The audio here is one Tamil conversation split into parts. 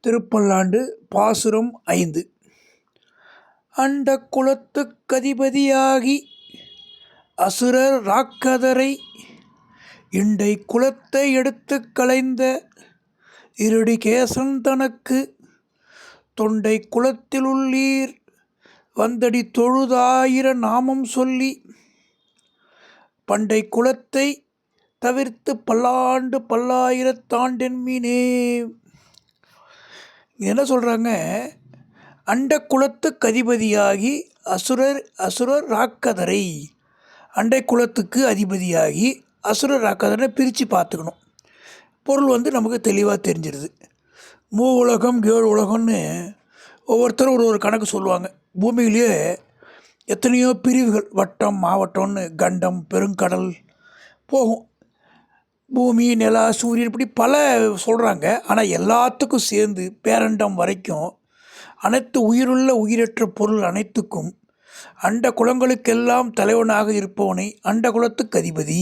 திருப்பல்லாண்டு பாசுரம் 5. அண்டக் குலத்துக் கதிபதியாகி அசுரர் ராக்கதரை இண்டை குலத்தை எடுத்துக் களைந்த இருடிகேசன் தனக்கு தொண்டை குலத்திலுள்ளீர் வந்தடி தொழுதாயிர நாமம் சொல்லி பண்டை குலத்தை தவிர்த்து பல்லாண்டு பல்லாயிரத்தாண்டென்மீனே. என்ன சொல்கிறாங்க? அண்ட குலத்துக்கு அதிபதியாகி அசுரர் ராக்கதரை, அண்டை குலத்துக்கு அதிபதியாகி அசுரர் ராக்கதரை பிரித்து பார்த்துக்கணும். பொருள் நமக்கு தெளிவாக தெரிஞ்சிருது. மூ உலகம் 7 உலகம்னு ஒவ்வொருத்தரும் ஒரு கணக்கு சொல்லுவாங்க. பூமியிலேயே எத்தனையோ பிரிவுகள், வட்டம் மாவட்டம்னு கண்டம் பெருங்கடல் போகும். பூமி நிலா சூரியன் இப்படி பல சொல்கிறாங்க. ஆனால் எல்லாத்துக்கும் சேர்ந்து பேரண்டம் வரைக்கும் அனைத்து உயிருள்ள உயிரற்ற பொருள் அனைத்துக்கும் அண்ட குலங்களுக்கெல்லாம் தலைவனாக இருப்பவனை அண்ட குலத்துக்கு அதிபதி.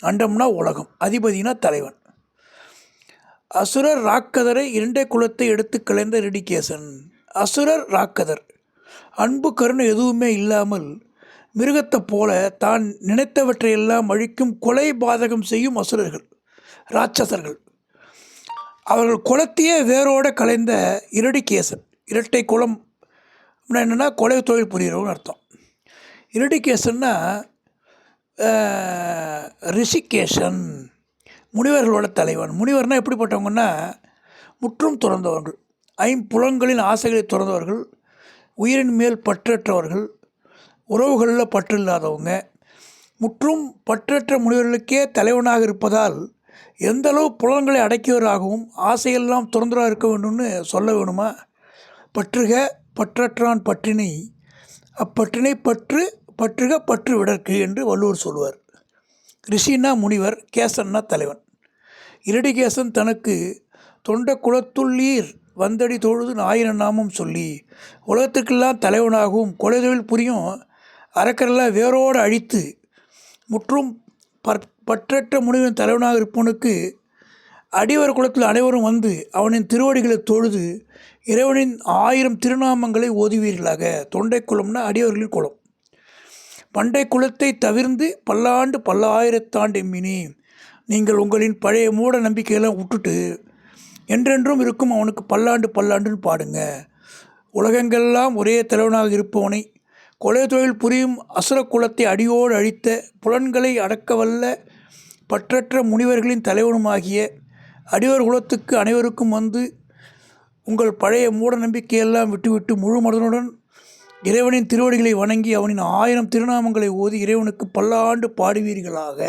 அண்டம்னா உலகம், அதிபதினா தலைவன். அசுரர் ராக்கதரை இரண்டை குலத்தை எடுத்து கலைந்த ரிடிகேசன். அசுரர் ராக்கதர் அன்பு கருணை எதுவுமே இல்லாமல் மிருகத்தை போல தான் நினைத்தவற்றையெல்லாம் அழிக்கும் கொலை பாதகம் செய்யும் அசுரர்கள், இராட்சசர்கள். அவர்கள் குலத்தையே வேரோடு கலைந்த இருடிகேசன். இரட்டை குலம் என்னென்னா கொலை தொழில் புரிகிறவன்னு அர்த்தம். இருடிகேசன்னா ரிஷிகேஷன், முனிவர்களோட தலைவன். முனிவர்னால் எப்படிப்பட்டவங்கன்னா முற்றும் துறந்தவர்கள், ஐம்புலன்களின் ஆசைகளை துறந்தவர்கள், உயிரின் மேல் பற்றற்றவர்கள், உறவுகளில் பற்று இல்லாதவங்க. முற்றும் பற்றற்ற முனிவர்களுக்கே தலைவனாக இருப்பதால் எந்தளவு புலன்களை அடக்கியவராகவும் ஆசையெல்லாம் துறந்தராக இருக்க வேண்டும்னு சொல்ல வேணுமா? பற்றுக பற்றற்றான் பற்றினை, அப்பற்றினை பற்றுக பற்று விடற்கு என்று வள்ளுவர் சொல்லுவார். ரிஷின்னா முனிவர், கேசன்னா தலைவன். இருடிகேசன் தனக்கு தொண்ட குலத்துள்ளீர் வந்தடி தொழுது 1000 நாமம் சொல்லி உலகத்திற்கெல்லாம் தலைவனாகவும் கொலை தொழில் புரியும் அரக்கரெல்லாம் வேரோடு அழித்து முற்றும் பற்றற்ற முனிவன் தலைவனாக இருப்பவனுக்கு அடிவர் குலத்தில் அனைவரும் வந்து அவனின் திருவடிகளை தொழுது இறைவனின் 1000 திருநாமங்களை ஓதுவீர்களாக. தொண்டை குலம்னா அடியவர்களின் குலம். பண்டை குலத்தை தவிர்ந்து பல்லாண்டு பல்லாயிரத்தாண்டு எம்மினே. நீங்கள் உங்களின் பழைய மூட நம்பிக்கையெல்லாம் விட்டுட்டு என்றென்றும் இருக்கும் அவனுக்கு பல்லாண்டு பல்லாண்டுன்னு பாடுங்க. உலகங்கள்லாம் ஒரே தலைவனாக இருப்பவனை கொலை தொழில் புரியும் அசுர குலத்தை அடியோடு அழித்த புலன்களை அடக்கவல்ல பற்றற்ற முனிவர்களின் தலைவனுமாகிய அடியோர் குலத்துக்கு அனைவருக்கும் வந்து உங்கள் பழைய மூட நம்பிக்கையெல்லாம் விட்டுவிட்டு முழு மனதுடன் இறைவனின் திருவடிகளை வணங்கி அவனின் 1000 திருநாமங்களை ஓதி இறைவனுக்கு பல்லாண்டு பாடுவீர்களாக.